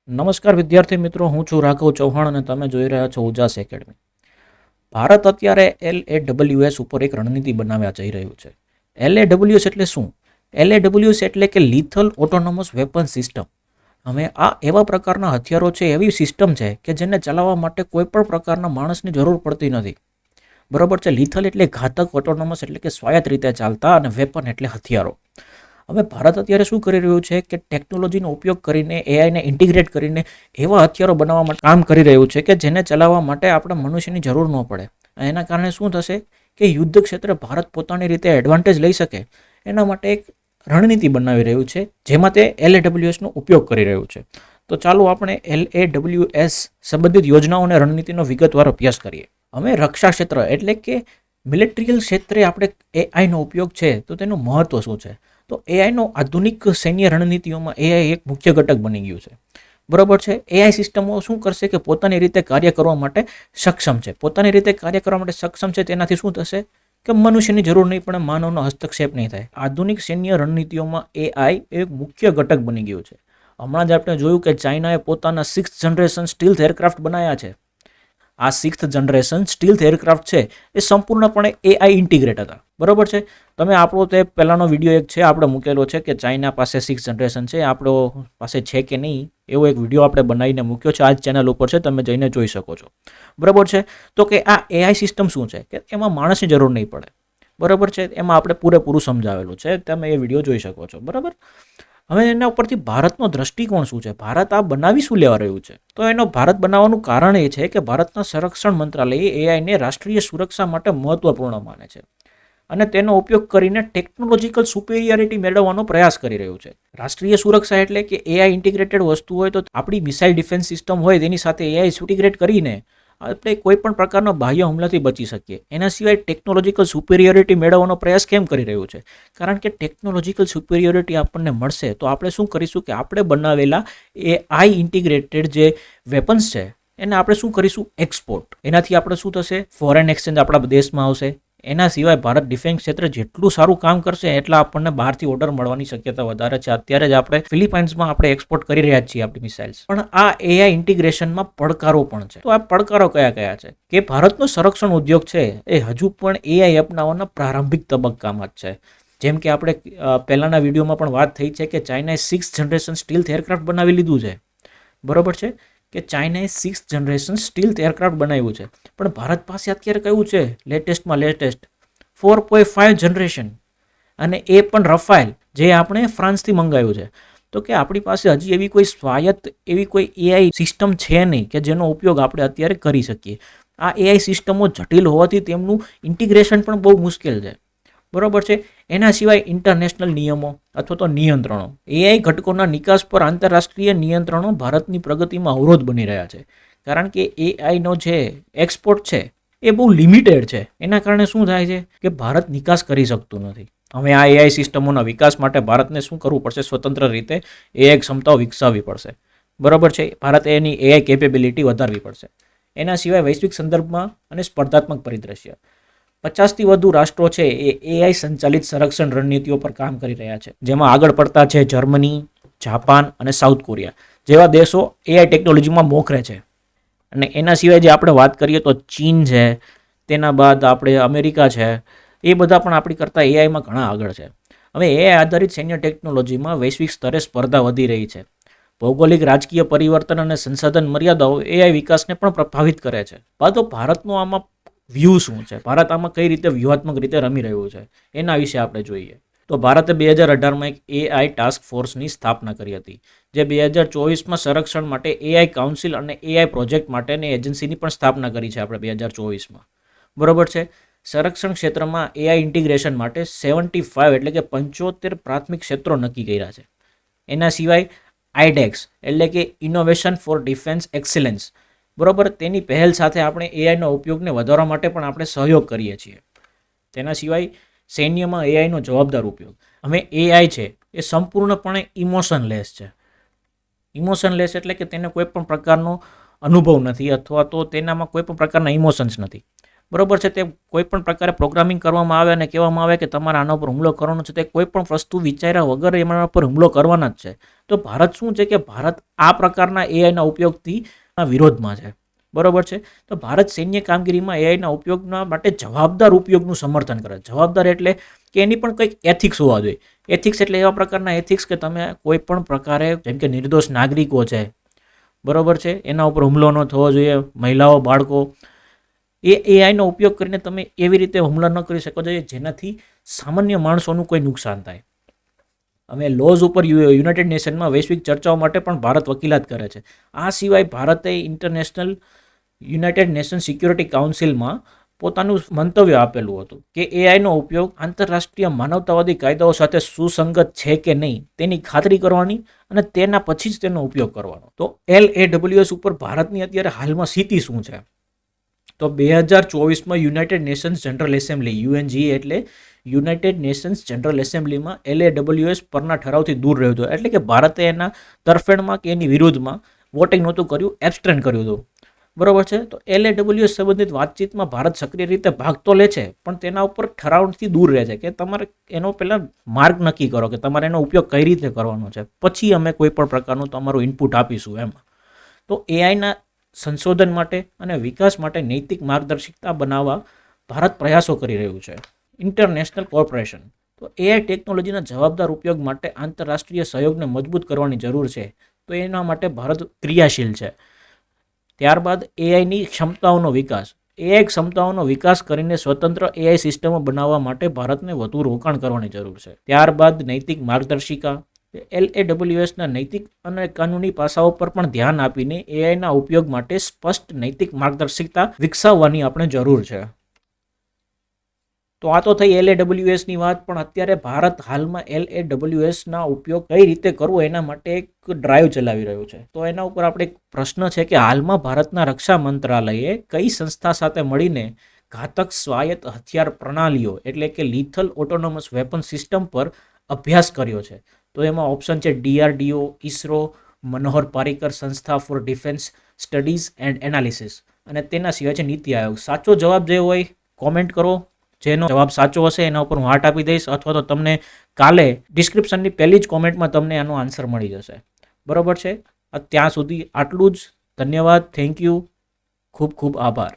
નમસ્કાર વિદ્યાર્થી મિત્રો, હું છું રાઘવ ચૌહાણ અને તમે જોઈ રહ્યા છો ઉજાસ એકેડમી. ભારત અત્યારે LAWS ઉપર એક રણનીતિ બનાવવા જઈ રહ્યું છે. LAWS એટલે શું? LAWS એટલે કે લિથલ ઓટોનોમસ વેપન સિસ્ટમ. હવે આ એવા પ્રકારના હથિયારો છે, એવી સિસ્ટમ છે કે જેને ચલાવવા માટે કોઈ પણ પ્રકારના માણસની જરૂર પડતી નથી. બરોબર છે. લિથલ એટલે ઘાતક, ઓટોનોમસ એટલે કે સ્વાયત્ત રીતે ચાલતા, અને વેપન એટલે હથિયારો. હવે ભારત અત્યારે શું કરી રહ્યું છે કે ટેકનોલોજીનો ઉપયોગ કરીને, એઆઈને ઇન્ટિગ્રેટ કરીને એવા હથિયારો બનાવવા માટે કામ કરી રહ્યું છે કે જેને ચલાવવા માટે આપણે મનુષ્યની જરૂર ન પડે. એના કારણે શું થશે કે યુદ્ધ ક્ષેત્રે ભારત પોતાની રીતે એડવાન્ટેજ લઈ શકે, એના માટે એક રણનીતિ બનાવી રહ્યું છે, જેમાં તે LAWSનો ઉપયોગ કરી રહ્યું છે. તો ચાલો આપણે LAWS સંબંધિત યોજનાઓ અને રણનીતિનો વિગતવાર અભ્યાસ કરીએ. હવે રક્ષા ક્ષેત્ર એટલે કે મિલિટરીયલ ક્ષેત્રે આપણે એઆઈનો ઉપયોગ છે, તો તેનું મહત્વ શું છે? તો એઆઈનો આધુનિક સૈન્ય રણનીતિઓમાં એઆઈ એક મુખ્ય ઘટક બની ગયું છે. બરોબર છે. એઆઈ સિસ્ટમો શું કરશે કે પોતાની રીતે કાર્ય કરવા માટે સક્ષમ છે. પોતાની રીતે કાર્ય કરવા માટે સક્ષમ છે, તેનાથી શું થશે કે મનુષ્યની જરૂર નહીં પડે, માનવનો હસ્તક્ષેપ નહીં થાય. આધુનિક સૈન્ય રણનીતિઓમાં એઆઈ એક મુખ્ય ઘટક બની ગયું છે. હમણાં જ આપણે જોયું કે ચાઇનાએ પોતાના 6th જનરેશન સ્ટીલ્થ એરક્રાફ્ટ બનાવ્યા છે. આ 6th જનરેશન સ્ટીલ્થ એરક્રાફ્ટ છે એ સંપૂર્ણપણે એઆઈ ઇન્ટિગ્રેટ હતા. બરોબર છે. તમે આપણો તે પહેલાંનો વિડીયો એક છે આપણે મૂકેલો છે કે ચાઇના પાસે 6th જનરેશન છે, આપણો પાસે છે કે નહીં, એવો એક વિડીયો આપણે બનાવીને મૂક્યો છે. આ જ ચેનલ ઉપર છે, તમે જઈને જોઈ શકો છો. બરાબર છે. તો કે આ એઆઈ સિસ્ટમ શું છે કે એમાં માણસની જરૂર નહીં પડે. બરાબર છે. એમાં આપણે પૂરેપૂરું સમજાવેલું છે, તમે એ વિડીયો જોઈ શકો છો. બરાબર. હવે એના ઉપરથી ભારતનો દ્રષ્ટિકોણ શું છે? ભારત આ બનાવી શું લેવા રહ્યું છે? તો એનો ભારત બનાવવાનું કારણ એ છે કે ભારતના સંરક્ષણ મંત્રાલયે એઆઈને રાષ્ટ્રીય સુરક્ષા માટે મહત્વપૂર્ણ માને છે અને તેનો ઉપયોગ કરીને ટેકનોલોજીકલ સુપેરિયરિટી મેળવવાનો પ્રયાસ કરી રહ્યું છે. રાષ્ટ્રીય સુરક્ષા એટલે કે એઆઈ ઇન્ટિગ્રેટેડ વસ્તુ હોય તો આપણી મિસાઇલ ડિફેન્સ સિસ્ટમ હોય તેની સાથે એઆઈ ઇન્ટિગ્રેટ કરીને આપણે કોઈ પણ પ્રકારના બાહ્ય હુમલાથી બચી શકીએ. એના સિવાય ટેકનોલોજીકલ સુપેરિયોરિટી મેળવવાનો પ્રયાસ કેમ કરી રહ્યું છે? કારણ કે ટેકનોલોજીકલ સુપેરિયોરિટી આપણને મળશે તો આપણે શું કરીશું કે આપણે બનાવેલા એઆઈ ઇન્ટિગ્રેટેડ જે વેપન્સ છે એને આપણે શું કરીશું? એક્સપોર્ટ. એનાથી આપણે શું થશે? ફોરેન એક્સચેન્જ આપણા દેશમાં આવશે. એના સિવાય ભારત ડિફેન્સ ક્ષેત્રે જેટલું સારું કામ કરશે એટલા આપણને બહારથી ઓર્ડર મળવાની શક્યતા વધારે છે. અત્યારે જ આપણે ફિલિપાઇન્સમાં આપણે એક્સપોર્ટ કરી રહ્યા છીએ આપણી મિસાઇલ્સ. પણ આ એઆઈ ઇન્ટિગ્રેશનમાં પડકારો પણ છે. તો આ પડકારો કયા કયા છે? કે ભારતનો સંરક્ષણ ઉદ્યોગ છે એ હજુ પણ એઆઈ અપનાવવાના પ્રારંભિક તબક્કામાં જ છે. જેમ કે આપણે પહેલાના વિડીયોમાં પણ વાત થઈ છે કે ચાઇનાએ 6th જનરેશન સ્ટીલ્થ એરક્રાફ્ટ બનાવી લીધું છે. બરોબર છે કે ચાઇનાએ 6th જનરેશન સ્ટીલ્થ એરક્રાફ્ટ બનાવ્યું છે, પણ ભારત પાસે અત્યારે કયું છે? લેટેસ્ટમાં લેટેસ્ટ 4.5 જનરેશન, અને એ પણ રફાઇલ, જે આપણે ફ્રાન્સથી મંગાવ્યું છે. તો કે આપણી પાસે હજી એવી કોઈ સ્વાયત્ત એવી કોઈ એઆઈ સિસ્ટમ છે નહીં કે જેનો ઉપયોગ આપણે અત્યારે કરી શકીએ. આ એઆઈ સિસ્ટમો જટિલ હોવાથી તેમનું ઇન્ટિગ્રેશન પણ બહુ મુશ્કેલ છે. બરોબર છે. એના સિવાય ઇન્ટરનેશનલ નિયમો અથવા તો નિયંત્રણો, એઆઈ ઘટકોના નિકાસ પર આંતરરાષ્ટ્રીય નિયંત્રણો ભારતની પ્રગતિમાં અવરોધ બની રહ્યા છે. કારણ કે એઆઈનો જે એક્સપોર્ટ છે એ બહુ લિમિટેડ છે. એના કારણે શું થાય છે કે ભારત નિકાસ કરી શકતું નથી. હવે આ એઆઈ સિસ્ટમોના વિકાસ માટે ભારતને શું કરવું પડશે? સ્વતંત્ર રીતે એઆઈ ક્ષમતાઓ વિકસાવવી પડશે. બરાબર છે. ભારતે એની એઆઈ કેપેબિલિટી વધારવી પડશે. એના સિવાય વૈશ્વિક સંદર્ભમાં અને સ્પર્ધાત્મક પરિદ્રશ્ય, 50થી વધુ રાષ્ટ્રો છે એ એઆઈ સંચાલિત સંરક્ષણ રણનીતિઓ પર કામ કરી રહ્યા છે, જેમાં આગળ પડતા છે જર્મની, જાપાન અને સાઉથ કોરિયા જેવા દેશો એઆઈ ટેકનોલોજીમાં મોખરે છે. અને એના સિવાય જે આપણે વાત કરીએ તો ચીન છે, તેના બાદ આપણે અમેરિકા છે, એ બધા પણ આપણી કરતાં એઆઈમાં ઘણા આગળ છે. હવે એઆઈ આધારિત સૈન્ય ટેકનોલોજીમાં વૈશ્વિક સ્તરે સ્પર્ધા વધી રહી છે. ભૌગોલિક રાજકીય પરિવર્તન અને સંસાધન મર્યાદાઓ એઆઈ વિકાસને પણ પ્રભાવિત કરે છે. તો ભારતનો આમાં વ્યૂ શું છે? ભારત આમાં કઈ રીતે વ્યૂહાત્મક રીતે રમી રહ્યું છે એના વિશે આપણે જોઈએ. તો ભારતે 2018માં એક એઆઈ ટાસ્ક ફોર્સની સ્થાપના કરી હતી, જે 2024માં સંરક્ષણ માટે એઆઈ કાઉન્સિલ અને એઆઈ પ્રોજેક્ટ માટેની એજન્સીની પણ સ્થાપના કરી છે આપણે 2024માં. બરોબર છે. સંરક્ષણ ક્ષેત્રમાં એઆઈ ઇન્ટિગ્રેશન માટે 75 એટલે કે 75 પ્રાથમિક ક્ષેત્રો નક્કી કર્યા છે. એના સિવાય આઈડેક્સ એટલે કે ઇનોવેશન ફોર ડિફેન્સ એક્સિલન્સ, બરોબર, તેની પહેલ સાથે આપણે એઆઈનો ઉપયોગને વધારવા માટે પણ આપણે સહયોગ કરીએ છીએ. તેના સિવાય સૈન્યમાં એઆઈનો જવાબદાર ઉપયોગ. હવે એઆઈ છે એ સંપૂર્ણપણે ઇમોશનલેસ છે. ઇમોશનલેસ એટલે કે તેને કોઈ પણ પ્રકારનો અનુભવ નથી, અથવા તો તેનામાં કોઈ પણ પ્રકારના ઇમોશન્સ નથી. બરોબર છે. તે કોઈ પણ પ્રકારે પ્રોગ્રામિંગ કરવામાં આવે અને કહેવામાં આવે કે તમારે આના ઉપર હુમલો કરવાનો છે, તે કોઈ પણ વસ્તુ વિચાર્યા વગર એમના પર હુમલો કરવાના જ છે. તો ભારત શું છે કે ભારત આ પ્રકારના એઆઈના ઉપયોગથી વિરોધમાં છે. બરોબર છે. તો ભારત સૈન્ય કામગીરીમાં એઆઈના ઉપયોગના માટે જવાબદાર ઉપયોગનું સમર્થન કરે. જવાબદાર એટલે કે એની પણ કંઈક એથિક્સ હોવા જોઈએ. એથિક્સ એટલે એવા પ્રકારના એથિક્સ કે તમે કોઈ પણ પ્રકારે, જેમ કે નિર્દોષ નાગરિકો છે, બરોબર છે, એના ઉપર હુમલો ન થવો જોઈએ. મહિલાઓ, બાળકો, એઆઈનો ઉપયોગ કરીને તમે એવી રીતે હુમલા ન કરી શકો જોઈએ જેનાથી સામાન્ય માણસોનું કોઈ નુકસાન થાય. અમે લોઝ ઉપર યુનાઇટેડ નેશનમાં વૈશ્વિક ચર્ચાઓ માટે પણ ભારત વકીલાત કરે છે. આ સિવાય ભારતે યુનાઇટેડ નેશન સિક્યોરિટી કાઉન્સિલમાં પોતાનું મંતવ્ય આપેલું હતું કે એઆઈનો ઉપયોગ આંતરરાષ્ટ્રીય માનવતાવાદી કાયદાઓ સાથે સુસંગત છે કે નહીં તેની ખાતરી કરવાની અને તેના પછી જ તેનો ઉપયોગ કરવાનો. તો LAWS ઉપર ભારતની અત્યારે હાલમાં સ્થિતિ શું છે? તો 2024માં United Nations General Assembly, UNGA એટલે યુનાઇટેડ નેશન્સ જનરલ એસેમ્બલીમાં LAWS પરના ઠરાવથી દૂર રહ્યો હતો. એટલે કે ભારતે એના તરફેણમાં કે એની વિરુદ્ધમાં વોટિંગ નહોતું કર્યું, એબ્સ્ટ્રેન કર્યું હતું. બરોબર છે. તો LAWS સંબંધિત વાતચીતમાં ભારત સક્રિય રીતે ભાગ તો લે છે, પણ તેના ઉપર ઠરાવથી દૂર રહે છે કે તમારે એનો પહેલાં માર્ગ નક્કી કરો કે તમારે એનો ઉપયોગ કઈ રીતે કરવાનો છે, પછી અમે કોઈ પણ પ્રકારનું તમારું ઇનપુટ આપીશું એમ. તો એઆઈના સંશોધન માટે અને વિકાસ માટે નૈતિક માર્ગદર્શિકા બનાવવા ભારત પ્રયાસો કરી રહ્યું છે. International corporation. તો એઆઈ ટેકનોલોજીના જવાબદાર ઉપયોગ માટે આંતરરાષ્ટ્રીય સહયોગને મજબૂત કરવાની જરૂર છે. તો એના માટે ભારત ક્રિયાશીલ છે. ત્યારબાદ એઆઈની ક્ષમતાઓનો વિકાસ. એઆઈ ક્ષમતાઓનો વિકાસ કરીને સ્વતંત્ર એઆઈ સિસ્ટમો બનાવવા માટે ભારતને વધુ રોકાણ કરવાની જરૂર છે. ત્યારબાદ નૈતિક માર્ગદર્શિકા. LAWSના નૈતિક અને કાનૂની પાસાઓ પર પણ ધ્યાન આપીને એઆઈના ઉપયોગ માટે સ્પષ્ટ નૈતિક માર્ગદર્શિકા વિકસાવવાની આપણે જરૂર છે. તો આ તો થઈ LAWSની વાત, પણ અત્યારે ભારત હાલમાં LAWSના ઉપયોગ કઈ રીતે કરવો એના માટે એક ડ્રાઈવ ચલાવી રહ્યું છે. તો એના ઉપર આપણે એક પ્રશ્ન છે કે હાલમાં ભારતના રક્ષા મંત્રાલયે કઈ સંસ્થા સાથે મળીને ઘાતક સ્વાયત્ત હથિયાર પ્રણાલીઓ એટલે કે લિથલ ઓટોનોમસ વેપન સિસ્ટમ પર અભ્યાસ કર્યો છે? તો એમાં ઓપ્શન છે DRDO, ISRO, મનોહર પારીકર સંસ્થા for defence studies and analysis, અને તેના સિવાય છે નીતિ આયોગ. સાચો જવાબ જે હોય કોમેન્ટ કરો. જેનો જવાબ સાચો હશે એના ઉપર હું હાર્ટ આપી દઈશ, અથવા તો તમને કાલે ડિસ્ક્રિપ્શનની પહેલી જ કોમેન્ટમાં તમને આનો આન્સર મળી જશે. બરોબર છે. ત્યાં સુધી આટલું જ. ધન્યવાદ. Thank you. ખૂબ ખૂબ આભાર.